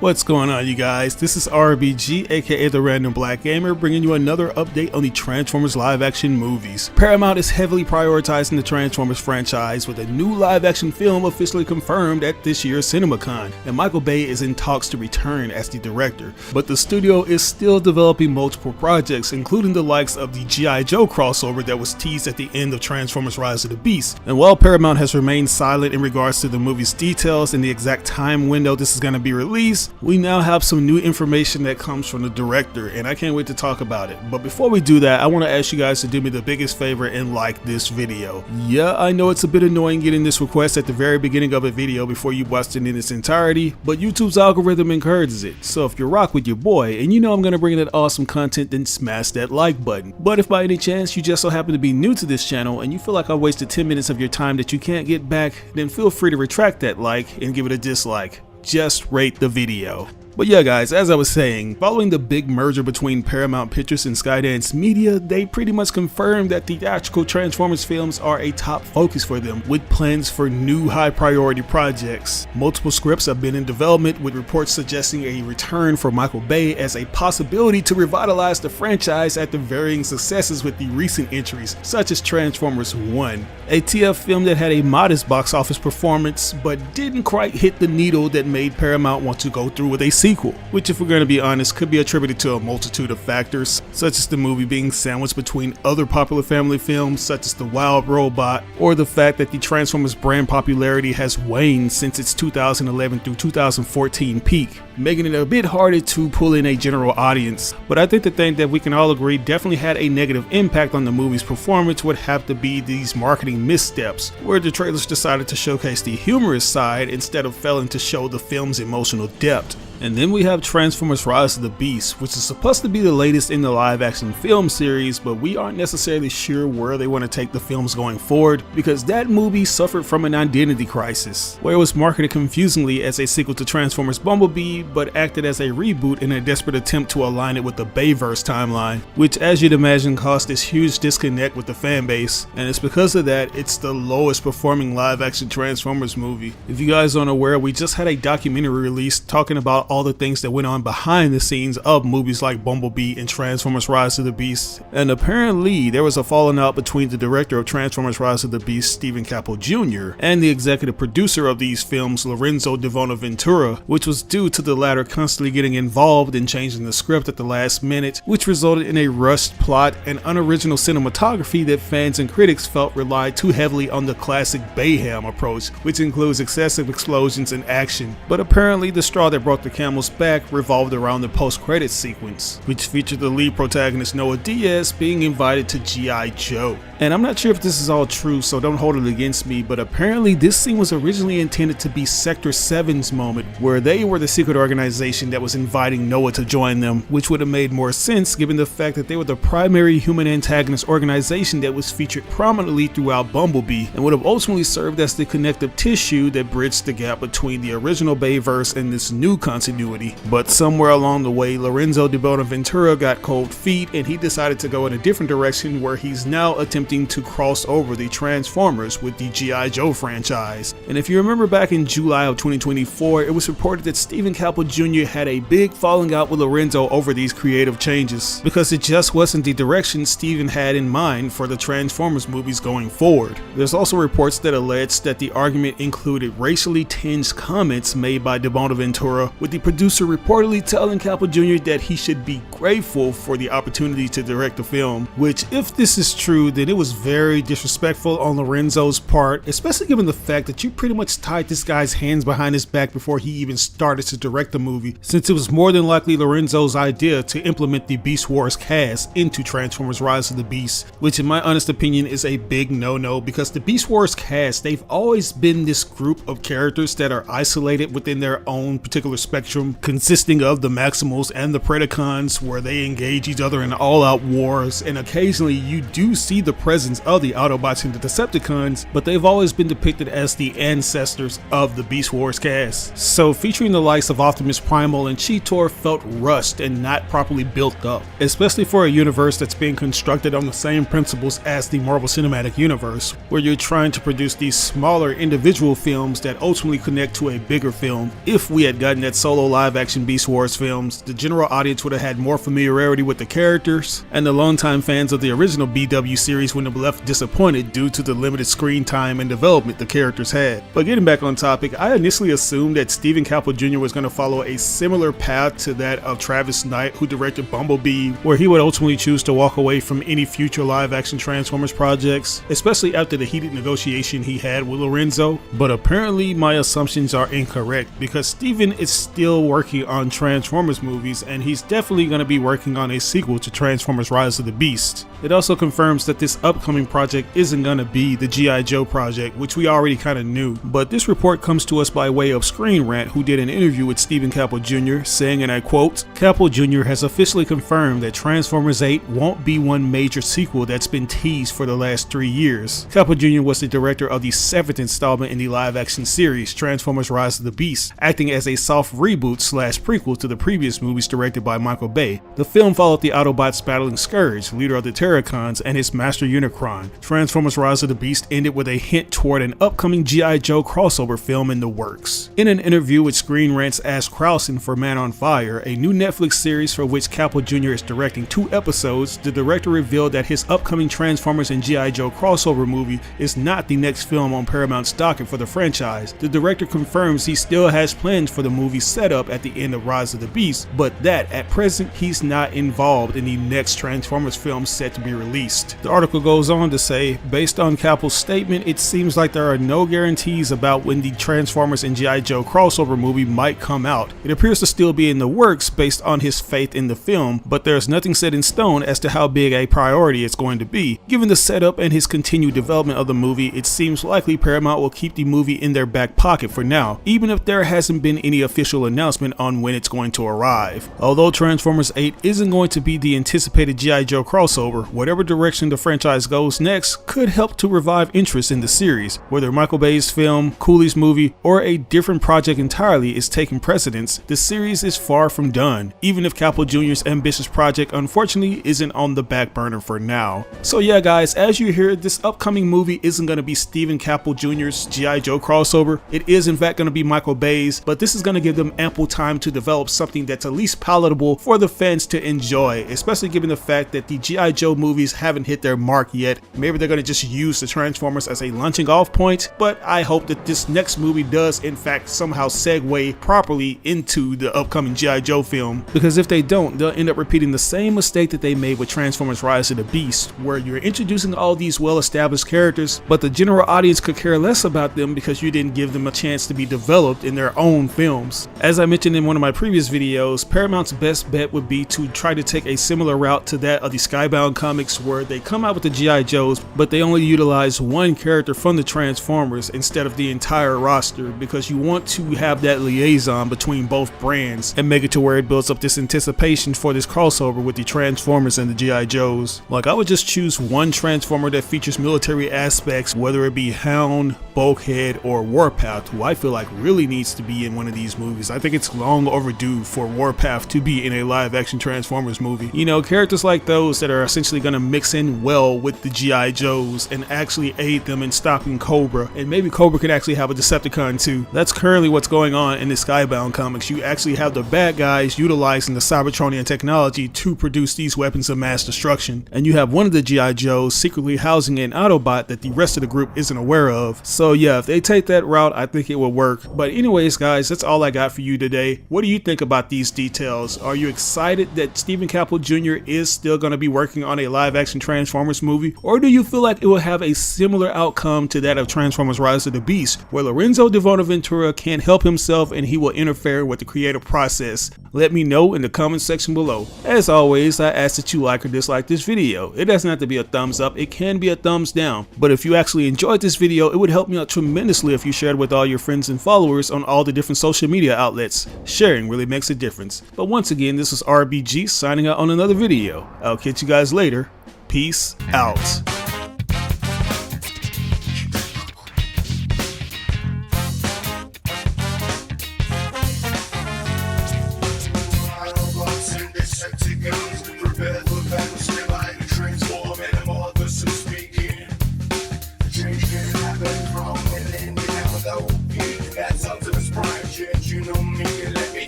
What's going on, you guys? This is RBG, aka the Random Black Gamer, bringing you another update on the Transformers live action movies. Paramount is heavily prioritizing the Transformers franchise with a new live action film officially confirmed at this year's CinemaCon, and Michael Bay is in talks to return as the director. But the studio is still developing multiple projects, including the likes of the G.I. Joe crossover that was teased at the end of Transformers Rise of the Beast. And while Paramount has remained silent in regards to the movie's details and the exact time window this is going to be released, we now have some new information that comes from the director, and I can't wait to talk about it. But before we do that, I want to ask you guys to do me the biggest favor and like this video. Yeah, I know it's a bit annoying getting this request at the very beginning of a video before you watched it in its entirety, but YouTube's algorithm encourages it. So if you rock with your boy, and you know I'm going to bring in that awesome content, then smash that like button. But if by any chance you just so happen to be new to this channel and you feel like I wasted 10 minutes of your time that you can't get back, then feel free to retract that like and give it a dislike. Just rate the video. But yeah guys, as I was saying, following the big merger between Paramount Pictures and Skydance Media, they pretty much confirmed that theatrical Transformers films are a top focus for them, with plans for new high priority projects. Multiple scripts have been in development, with reports suggesting a return for Michael Bay as a possibility to revitalize the franchise after varying successes with the recent entries, such as Transformers 1, a TF film that had a modest box office performance but didn't quite hit the needle that made Paramount want to go through with a sequel, which, if we're going to be honest, could be attributed to a multitude of factors, such as the movie being sandwiched between other popular family films such as The Wild Robot, or the fact that the Transformers brand popularity has waned since its 2011 through 2014 peak, making it a bit harder to pull in a general audience. But I think the thing that we can all agree definitely had a negative impact on the movie's performance would have to be these marketing missteps, where the trailers decided to showcase the humorous side instead of failing to show the film's emotional depth. And then we have Transformers Rise of the Beast, which is supposed to be the latest in the live action film series, but we aren't necessarily sure where they want to take the films going forward, because that movie suffered from an identity crisis, where it was marketed confusingly as a sequel to Transformers Bumblebee, but acted as a reboot in a desperate attempt to align it with the Bayverse timeline, which, as you'd imagine, caused this huge disconnect with the fan base, and it's because of that it's the lowest performing live action Transformers movie. If you guys aren't aware, we just had a documentary released talking about all the things that went on behind the scenes of movies like Bumblebee and Transformers Rise of the Beast, and apparently there was a falling out between the director of Transformers Rise of the Beast, Steven Caple Jr., and the executive producer of these films, Lorenzo de Bonaventura, which was due to the latter constantly getting involved in changing the script at the last minute, which resulted in a rushed plot and unoriginal cinematography that fans and critics felt relied too heavily on the classic Bayham approach, which includes excessive explosions and action. But apparently the straw that brought the camel's back revolved around the post-credits sequence, which featured the lead protagonist Noah Diaz being invited to G.I. Joe. And I'm not sure if this is all true, so don't hold it against me, but apparently this scene was originally intended to be Sector 7's moment, where they were the secret organization that was inviting Noah to join them, which would have made more sense given the fact that they were the primary human antagonist organization that was featured prominently throughout Bumblebee, and would have ultimately served as the connective tissue that bridged the gap between the original Bayverse and this new continuity. But somewhere along the way, Lorenzo de Bonaventura got cold feet and he decided to go in a different direction, where he's now attempting to cross over the Transformers with the G.I. Joe franchise. And if you remember back in July of 2024, it was reported that Steven Caple Jr. had a big falling out with Lorenzo over these creative changes, because it just wasn't the direction Steven had in mind for the Transformers movies going forward. There's also reports that allege that the argument included racially tinged comments made by de Bonaventura, with the producer reportedly telling Caple Jr. that he should be grateful for the opportunity to direct the film, which, if this is true, then it was very disrespectful on Lorenzo's part, especially given the fact that you pretty much tied this guy's hands behind his back before he even started to direct the movie, since it was more than likely Lorenzo's idea to implement the Beast Wars cast into Transformers Rise of the Beast, which in my honest opinion is a big no-no, because the Beast Wars cast, they've always been this group of characters that are isolated within their own particular spectrum, consisting of the Maximals and the Predacons, where they engage each other in all-out wars, and occasionally you do see the presence of the Autobots and the Decepticons, but they've always been depicted as the ancestors of the Beast Wars cast. So featuring the likes of Optimus Primal and Cheetor felt rushed and not properly built up, especially for a universe that's being constructed on the same principles as the Marvel Cinematic Universe, where you're trying to produce these smaller individual films that ultimately connect to a bigger film. If we had gotten that solo live-action Beast Wars films, the general audience would have had more familiarity with the characters, and the longtime fans of the original BW series wouldn't have left disappointed due to the limited screen time and development the characters had. But getting back on topic, I initially assumed that Stephen Caple Jr. was going to follow a similar path to that of Travis Knight, who directed Bumblebee, where he would ultimately choose to walk away from any future live-action Transformers projects, especially after the heated negotiation he had with Lorenzo. But apparently my assumptions are incorrect, because Stephen is still working on Transformers movies, and he's definitely going to be working on a sequel to Transformers Rise of the Beast. It also confirms that this upcoming project isn't going to be the G.I. Joe project, which we already kind of knew. But this report comes to us by way of Screen Rant, who did an interview with Stephen Caple Jr., saying, and I quote, "Caple Jr. has officially confirmed that Transformers 8 won't be one major sequel that's been teased for the last 3 years. Caple Jr. was the director of the 7th installment in the live-action series, Transformers Rise of the Beast, acting as a soft reboot / prequel to the previous movies directed by Michael Bay. The film followed the Autobots battling Scourge, leader of the Terracons, and his master Unicron. Transformers Rise of the Beast ended with a hint toward an upcoming G.I. Joe crossover film in the works." In an interview with Screen Rant's Ask Krausen for Man on Fire, a new Netflix series for which Caple Jr. is directing 2 episodes, the director revealed that his upcoming Transformers and G.I. Joe crossover movie is not the next film on Paramount's docket for the franchise. The director confirms he still has plans for the movie set up at the end of Rise of the Beast, but that at present he's not involved in the next Transformers film set to be released. The article goes on to say, based on Caple's statement, it seems like there are no guarantees about when the Transformers and G.I. Joe crossover movie might come out. It appears to still be in the works based on his faith in the film, but there's nothing set in stone as to how big a priority it's going to be. Given the setup and his continued development of the movie, it seems likely Paramount will keep the movie in their back pocket for now, even if there hasn't been any official announcement on when it's going to arrive. Although Transformers 8 isn't going to be the anticipated G.I. Joe crossover, whatever direction the franchise goes next could help to revive interest in the series. Whether Michael Bay's film, Cooley's movie, or a different project entirely is taking precedence, the series is far from done, even if Caple Jr.'s ambitious project unfortunately isn't on the back burner for now. So yeah guys, as you hear, this upcoming movie isn't going to be Stephen Caple Jr.'s G.I. Joe crossover. It is in fact going to be Michael Bay's, but this is going to give them ample time to develop something that's at least palatable for the fans to enjoy, especially given the fact that the G.I. Joe movies haven't hit their mark yet. Maybe they're going to just use the Transformers as a launching off point, but I hope that this next movie does in fact somehow segue properly into the upcoming G.I. Joe film, because if they don't, they'll end up repeating the same mistake that they made with Transformers Rise of the Beast, where you're introducing all these well-established characters, but the general audience could care less about them because you didn't give them a chance to be developed in their own films. As I mentioned in one of my previous videos, Paramount's best bet would be to try to take a similar route to that of the Skybound comics, where they come out with the G.I. Joes, but they only utilize one character from the Transformers instead of the entire roster, because you want to have that liaison between both brands and make it to where it builds up this anticipation for this crossover with the Transformers and the G.I. Joes. Like, I would just choose one Transformer that features military aspects, whether it be Hound, Bulkhead, or Warpath, who I feel like really needs to be in one of these movies. I think it's long overdue for Warpath to be in a live-action Transformers movie. You know, characters like those that are essentially going to mix in well with the G.I. Joes and actually aid them in stopping Cobra, and maybe Cobra could actually have a Decepticon too. That's currently what's going on in the Skybound comics. You actually have the bad guys utilizing the Cybertronian technology to produce these weapons of mass destruction, and you have one of the G.I. Joes secretly housing an Autobot that the rest of the group isn't aware of. So yeah, if they take that route, I think it will work. But anyways guys, that's all I got for you today. What do you think about these details? Are you excited that Stephen Caple Jr. is still going to be working on a live action Transformers movie, or do you feel like it will have a similar outcome to that of Transformers Rise of the Beast, where Lorenzo de Bonaventura can't help himself and he will interfere with the creative process? Let me know in the comment section below. As always, I ask that you like or dislike this video. It doesn't have to be a thumbs up, it can be a thumbs down, but if you actually enjoyed this video, it would help me out tremendously if you shared with all your friends and followers on all the different social media outlets. Sharing really makes a difference. But once again, this is RBG signing out on another video. I'll catch you guys later. Peace out.